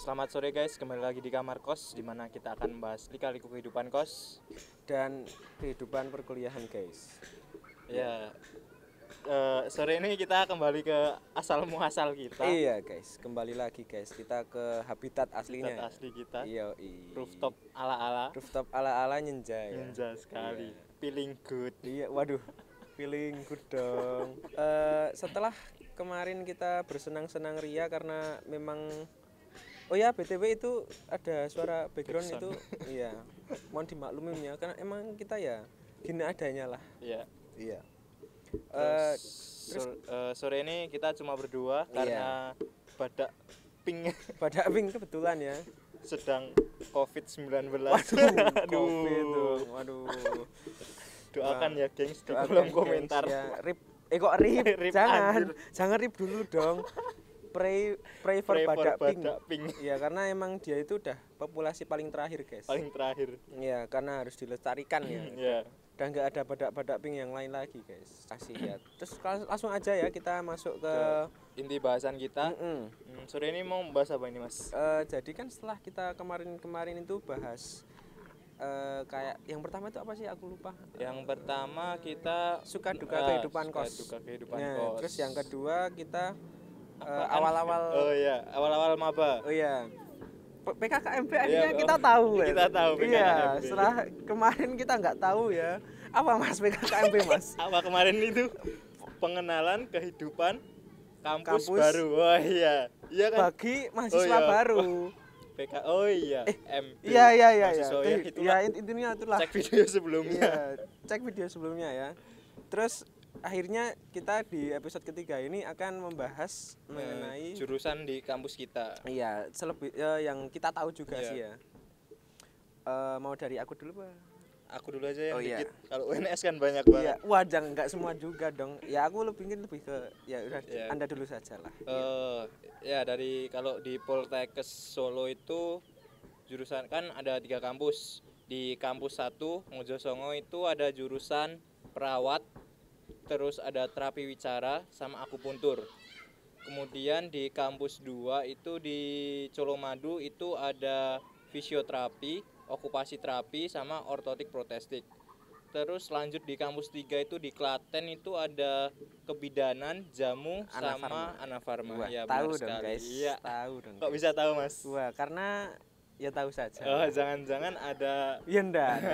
Selamat sore guys, kembali lagi di Kamar Kos, di mana kita akan membahas lika-liku kehidupan kos dan kehidupan perkuliahan guys. ya. Sore ini kita kembali ke asal muasal kita. Iya guys, kembali lagi guys, kita ke habitat aslinya. Habitat asli kita. Iya, Rooftop ala-ala. Rooftop ala-ala Ninja ya. Ninja sekali. Iya. Feeling good. Iya, waduh, feeling good dong. Setelah kemarin kita bersenang-senang ria karena memang BTW itu ada suara background itu. Iya, mohon dimaklumin ya, karena emang kita ya gini adanya lah. Iya. Iya. Sore ini kita cuma berdua karena badak pink kebetulan ya sedang COVID-19. Waduh, COVID dong. Waduh. Doakan ya gengs di kolom komentar. Ya, rip. Kok rip? Jangan rip dulu dong. Pray for badak pink. Ya, karena emang dia itu udah populasi paling terakhir, guys. Paling terakhir. Ya, karena harus dilestarikan ya. Iya. Dan nggak ada badak-badak pink yang lain lagi guys, kasih ya. Terus langsung aja ya kita masuk ke inti bahasan kita. Sore ini mau bahas apa ini mas? Jadi kan setelah kita kemarin itu bahas kayak yang pertama itu apa sih, aku lupa. Yang pertama kita suka duka kehidupan kos. Kos. Terus yang kedua kita awal-awal awal-awal maba. Oh iya, PKKMB akhirnya kita tahu ya. Kita tahu PKKMB. Iya, setelah kemarin kita nggak tahu ya. Apa mas PKKMB mas? Apa kemarin itu? Pengenalan kehidupan kampus baru. Wah iya. Iya kan? Bagi mahasiswa baru. MB. Iya. Ya, intinya itulah. Cek video sebelumnya. Iya, cek video sebelumnya ya. Terus akhirnya kita di episode ketiga ini akan membahas mengenai jurusan di kampus kita. Iya, selebih yang kita tahu juga sih ya. Mau dari aku dulu Pak? Aku dulu aja yang dikit. Iya. Kalau UNS kan banyak banget. Iya, wajar nggak semua juga dong. Ya aku lebih ke ya udah Anda dulu saja lah. Ya dari kalau di Poltekkes Solo itu jurusan kan ada 3 kampus. Di kampus 1 Mojosongo itu ada jurusan perawat, terus ada terapi wicara sama akupuntur. Kemudian di kampus 2 itu di Colomadu itu ada fisioterapi, okupasi terapi sama ortotik protestik. Terus lanjut di kampus 3 itu di Klaten itu ada kebidanan, jamu sama anafarma. Wah, Ya, tahu benar dong sekali. guys. Iya. Tahu dong. Kok bisa tahu Mas? Wah, karena ya tahu saja. Oh, jangan-jangan ada. Ya enggak.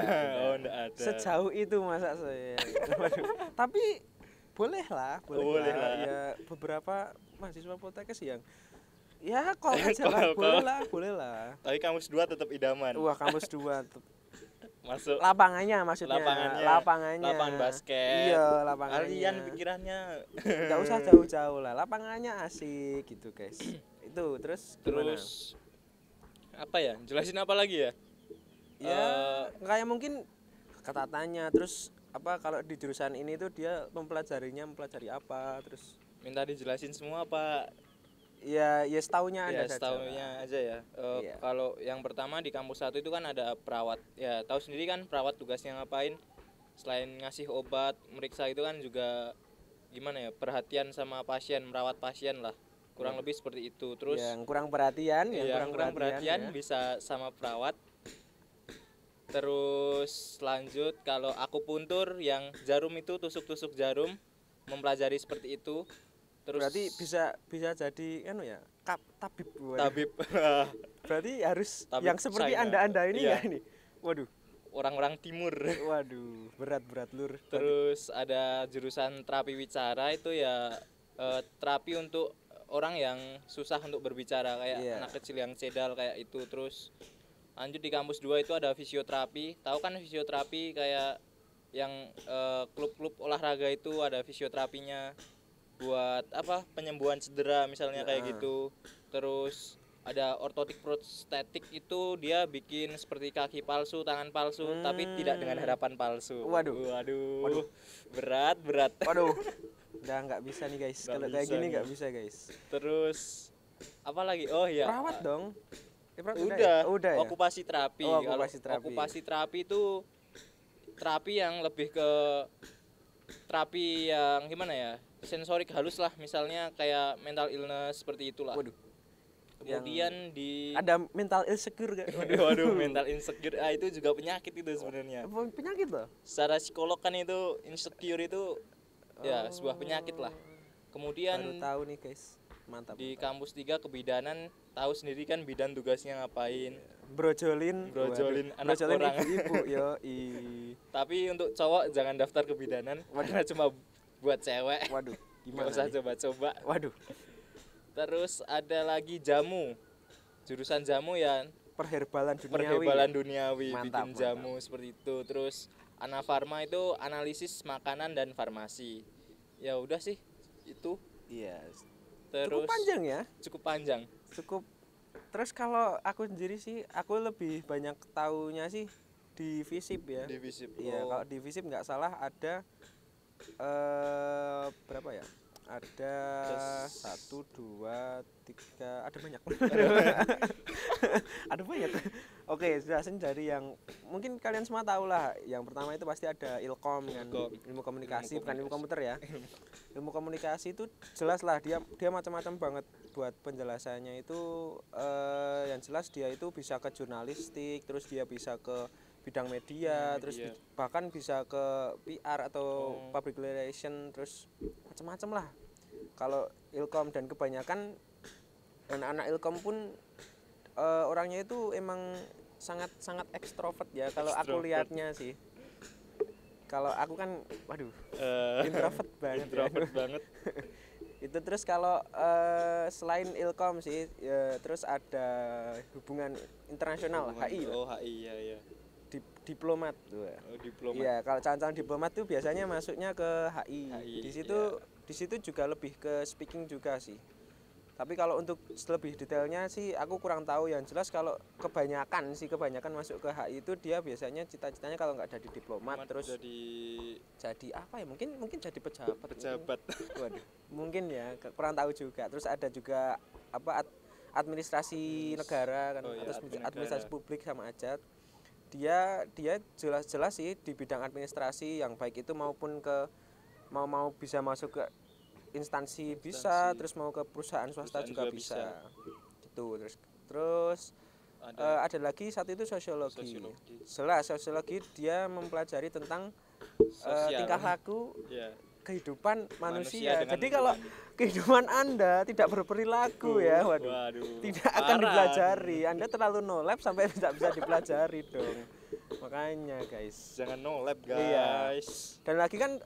Oh, enggak ada. Sejauh itu masa saya. Waduh. Tapi boleh lah. Ya beberapa mahasiswa Poltekkes yang ya kalau boleh lah. Tapi kampus 2 tetap idaman. Wah, kampus 2 masuk lapangannya maksudnya. Lapangannya. Lapangan basket. Iya, lapangannya. Kalian pikirannya enggak usah jauh-jauh lah. Lapangannya asik gitu, guys. Itu terus gimana? Apa ya? Jelasin apa lagi ya? Ya, kayak mungkin kata tanya, terus apa kalau di jurusan ini tuh dia mempelajari apa, terus minta dijelasin semua apa? Ya setaunya Anda saja. Setaunya aja ya. Iya. Kalau yang pertama di kampus 1 itu kan ada perawat. Ya, tahu sendiri kan perawat tugasnya ngapain? Selain ngasih obat, meriksa itu kan juga gimana ya? Perhatian sama pasien, merawat pasien lah. Kurang lebih seperti itu. Terus yang kurang perhatian, kurang perhatian bisa sama perawat. Terus lanjut kalau akupuntur yang jarum itu tusuk-tusuk jarum, mempelajari seperti itu. Terus berarti bisa jadi tabib. Tabib. Berarti harus tabib yang seperti China. Anda ini ya ini. Waduh, orang-orang timur. Waduh, berat lur. Terus ada jurusan terapi wicara itu ya terapi untuk orang yang susah untuk berbicara kayak anak kecil yang cedal kayak itu. Terus lanjut di kampus 2 itu ada fisioterapi. Tahu kan fisioterapi kayak yang klub-klub olahraga itu ada fisioterapinya buat apa? Penyembuhan cedera misalnya kayak gitu. Terus ada ortotik prostetik itu dia bikin seperti kaki palsu, tangan palsu, tapi tidak dengan harapan palsu. Waduh. Berat. Waduh. Udah nggak bisa nih guys. Kalau kayak gini nggak bisa guys. Terus apa lagi? Oh iya. Perawat dong. Udah ya? Okupasi terapi. Okupasi terapi itu terapi yang lebih ke terapi yang gimana ya? Sensorik halus lah, misalnya kayak mental illness seperti itulah. Waduh. Kemudian di ada mental insecure gak? waduh, mental insecure itu juga penyakit itu sebenarnya. Penyakit loh. Secara psikolog kan itu insecure itu ya sebuah penyakit lah. Baru Kemudian tahu nih guys. Mantap. di kampus 3 kebidanan, tahu sendiri kan bidan tugasnya ngapain. Brojolin Anak orang. ibu-ibu yo Tapi untuk cowok jangan daftar kebidanan karena cuma buat cewek. waduh Nggak gimana usah nih? coba-coba. Waduh, Terus ada lagi jamu. Jurusan jamu ya perherbalan duniawi. perhebalan duniawi, Mantap, bikin jamu seperti itu. Terus Anafarma itu analisis makanan dan farmasi. Ya udah sih itu. Iya. Terus Cukup panjang ya. Cukup panjang. Cukup. Terus kalau aku sendiri sih, aku lebih banyak taunya sih di FISIP ya. Di FISIP. Iya, Oh. kalau di FISIP nggak salah ada berapa ya? Ada Terus- 1, 2, 3, ada banyak. Ada banyak. Oke, jelasin dari yang mungkin kalian semua tahu lah. Yang pertama itu pasti ada Ilkom kan, Ilkom. ilmu komunikasi, Ilmu bukan ilmu komunikasi. komputer ya. Ilmu komunikasi itu jelas lah dia macam-macam banget buat penjelasannya itu yang jelas dia itu bisa ke jurnalistik, terus dia bisa ke bidang media, terus media. bahkan bisa ke PR atau Oh. public relation, terus macam-macam lah. Kalau Ilkom dan kebanyakan anak-anak Ilkom pun orangnya itu emang sangat ekstrovert ya kalau aku Ekstrovert. lihatnya sih. Kalau aku kan waduh introvert banget. Introvert banget. Itu terus kalau selain Ilkom sih ya, terus ada hubungan internasional HI lah. Oh, HI ya ya. Diplomat tuh. Oh, diplomat. Iya, kalau calon-calon diplomat tuh biasanya masuknya ke HI. HI, Di situ juga lebih ke speaking juga sih. Tapi kalau untuk lebih detailnya sih aku kurang tahu. Yang jelas kalau kebanyakan masuk ke HI itu dia biasanya cita-citanya kalau nggak jadi diplomat terus jadi apa ya? Mungkin jadi pejabat. pejabat. Waduh, mungkin ya, kurang tahu juga. Terus ada juga apa administrasi negara kan, Oh iya, atau admin administrasi negara. publik sama aja. Dia jelas sih di bidang administrasi yang baik itu maupun ke mau bisa masuk ke instansi bisa, terus mau ke perusahaan swasta Perusahaan juga juga bisa. bisa. Gitu. Terus ada lagi satu itu sosiologi. Jelas sosiologi dia mempelajari tentang Sosial. tingkah laku Ya. kehidupan manusia. dengan Jadi kalau kehidupan Anda tidak berperilaku ya, waduh, tidak akan parah. dipelajari. Anda terlalu no lab sampai tidak bisa dipelajari dong. Makanya guys. Jangan no lab Iya. guys. Dan lagi kan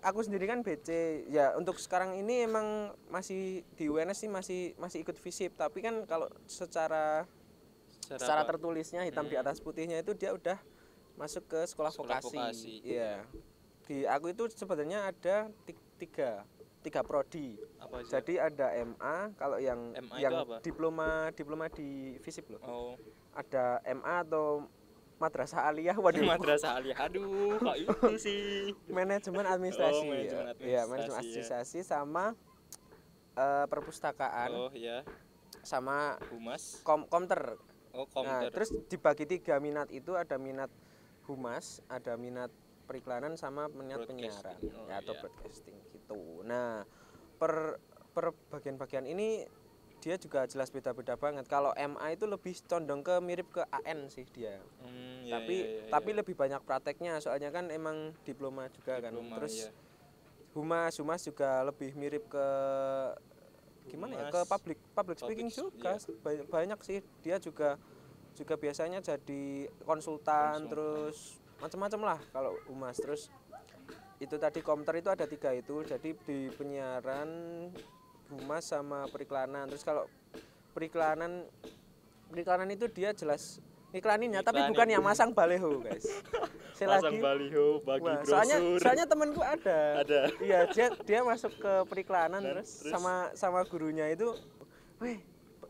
aku sendiri kan BC. Ya untuk sekarang ini emang masih di UNS sih masih ikut FISIP, tapi kan kalau secara apa? tertulisnya hitam di atas putihnya itu dia udah masuk ke sekolah Sekolah vokasi. vokasi. Iya. Di aku itu sebenarnya ada tiga prodi. Apa aja? Jadi ada MA, kalau yang MA itu apa? diploma di FISIP loh. Oh, Ada MA atau Madrasah Aliyah, waduh. madrasah aliyah. Aduh, kok itu sih? Manajemen administrasi. Oh, manajemen Iya, administrasi, manajemen ya. administrasi sama perpustakaan Oh iya, sama humas. komter. Oh, Nah, komputer. terus dibagi 3 minat itu, ada minat humas, ada minat periklanan sama minat penyiaran Broadcasting. Oh, ya, atau iya. broadcasting gitu. Nah, per bagian-bagian ini dia juga jelas beda-beda banget. Kalau MA itu lebih condong ke mirip ke AN sih dia. Ya, Tapi lebih banyak prakteknya, soalnya kan emang diploma juga kan. Diploma, Terus iya. humas juga lebih mirip ke gimana ya, Humas, ke public speaking juga. iya. Banyak sih dia juga biasanya jadi konsultan. Terus macam-macam lah kalau humas. Terus itu tadi komter itu ada 3 itu, jadi di penyiaran, humas sama periklanan. Terus kalau periklanan itu dia jelas iklaninnya, tapi Iklanin. bukan yang masang baleho guys. Pasang baliho, bagi Wah, brosur. soalnya temanku ada. Ada. Iya, dia masuk ke periklanan terus terus? sama gurunya itu, weh,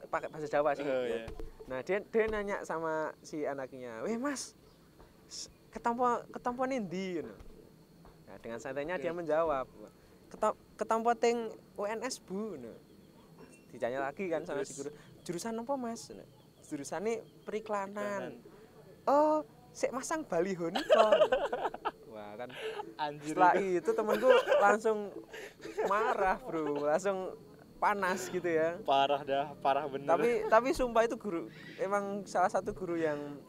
pakai bahasa Jawa sih. Oh, iya. Nah, dia nanya sama si anaknya, "Weh, Mas, ketampo endi?" Nah, dengan santainya dia menjawab, "Ketampo teng UNS, Bu." Nah, ditanya lagi kan sama si guru, "Jurusan apa, Mas?" Nah, jurusannya periklanan. "Oh, sik masang baliho niko." Wah, kan. Anjir. Setelah itu temenku langsung marah, Bro. Langsung panas gitu ya. Parah dah, parah bener. Tapi sumpah itu guru emang salah satu guru yang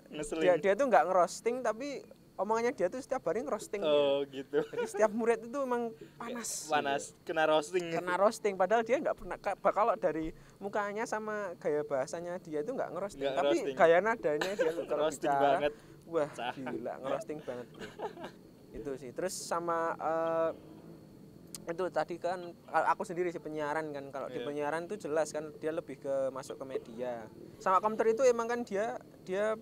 ngeselin. dia tuh nggak ngerosting tapi omongannya dia tuh setiap hari ngerosting. Oh gitu. Jadi setiap murid itu emang panas. Kena roasting. Kena roasting padahal dia nggak pernah kalau dari mukanya sama gaya bahasanya dia itu nggak ngerosting. Nggak Tapi ngerosting. gaya nadanya dia tuh kalau Roasting bicara, banget. wah gila ngerosting banget. Itu sih. Terus sama itu tadi kan aku sendiri sih penyiaran kan, kalau di penyiaran tuh jelas kan dia lebih ke masuk ke media. Sama komputer itu emang kan dia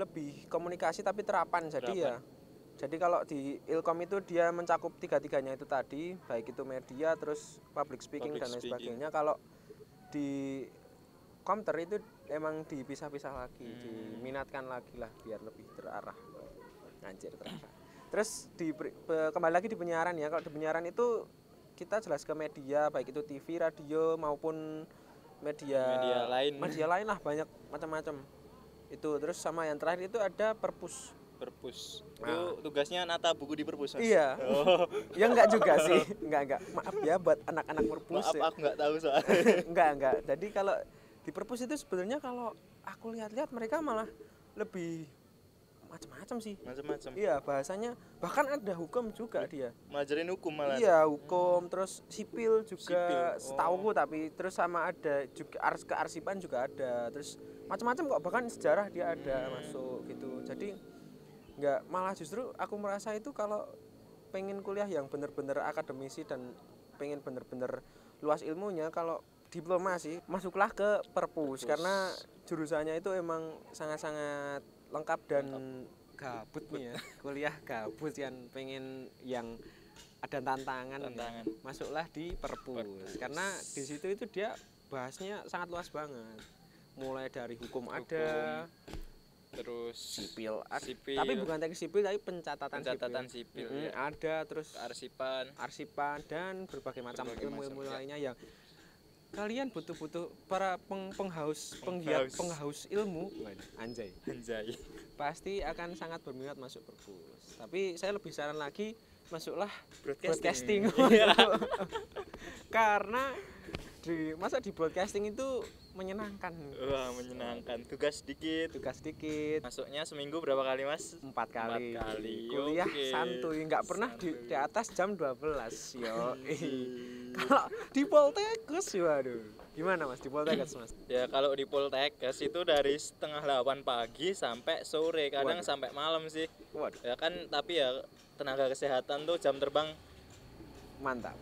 lebih komunikasi tapi terapan. Jadi kalau di Ilkom itu dia mencakup tiga-tiganya itu tadi, baik itu media terus public speaking dan lain sebagainya. Kalau di komputer itu emang dipisah-pisah lagi, diminatkan lagi lah biar lebih terarah. Anjir terarah. Terus kembali lagi di penyiaran ya. Kalau di penyiaran itu kita jelas ke media, baik itu TV, radio maupun media lain lah, banyak macam-macam. Itu terus sama yang terakhir itu ada perpus. Itu tugasnya nata buku di perpus. Iya. Oh. Ya enggak juga sih. Enggak. Maaf ya buat anak-anak perpus. Maaf, ya. aku enggak tahu soalnya. Enggak. Jadi kalau di perpus itu sebenarnya kalau aku lihat-lihat mereka malah lebih macam-macam sih. Macam-macam. Iya, bahasanya bahkan ada hukum juga dia. Ngajarin hukum malah. Iya, hukum, terus sipil juga Sipil. setauku, tapi terus sama ada juga kearsipan juga ada. Terus macam-macam kok, bahkan sejarah dia ada masuk gitu. Jadi enggak, malah justru aku merasa itu kalau pengen kuliah yang bener-bener akademisi dan pengen bener-bener luas ilmunya, kalau diplomasi masuklah ke perpus. Karena jurusannya itu emang sangat-sangat lengkap dan gabut nih ya. Kuliah gabut yang pengen yang ada tantangan. Masuklah di perpus. Karena di situ itu dia bahasnya sangat luas banget. Mulai dari hukum ada, terus sipil. Tapi bukan teknik sipil, tapi pencatatan sipil. Ya. Ada terus arsipan dan berbagai macam ilmu-ilmu lainnya yang kalian butuh para penghaus ilmu, anjay. Pasti akan sangat berminat masuk perpus. Tapi saya lebih saran lagi masuklah broadcasting. Karena di broadcasting itu menyenangkan. Wah, menyenangkan. Tugas dikit. Masuknya seminggu berapa kali, Mas? 4 kali. Kuliah santuy, nggak pernah di atas jam 12. Yo. Kalau di Poltekkes, waduh. Gimana Mas di Poltekkes, Mas? Ya kalau di Poltekkes itu dari setengah 8 pagi sampai sore, kadang sampai malam sih. Waduh. Ya kan, tapi ya tenaga kesehatan tuh jam terbang mantap.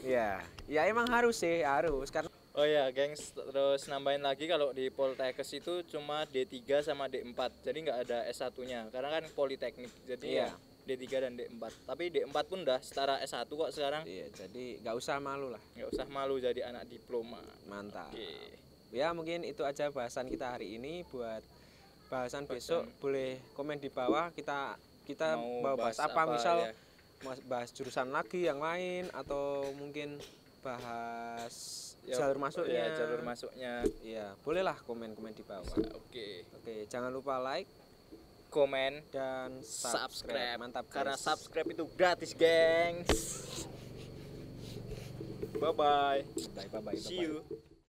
Ya emang harus karena oh ya, gengs, terus nambahin lagi kalau di Poltekkes itu cuma D3 sama D4. Jadi nggak ada S1-nya karena kan politeknik. Jadi ya D3 dan D4. Tapi D4 pun udah setara S1 kok sekarang. Iya, jadi nggak usah malu lah. Nggak usah malu jadi anak diploma. Mantap. Oke. Ya mungkin itu aja bahasan kita hari ini. Buat bahasan besok boleh komen di bawah. Kita mau bahas apa misal ya. Bahas jurusan lagi yang lain atau mungkin bahas jalur masuknya. Ya, jalur masuknya. Iya, bolehlah komen-komen di bawah. Oke, jangan lupa like, komen dan subscribe. Mantap guys. Karena subscribe itu gratis, gengs. Bye bye. Bye. See you.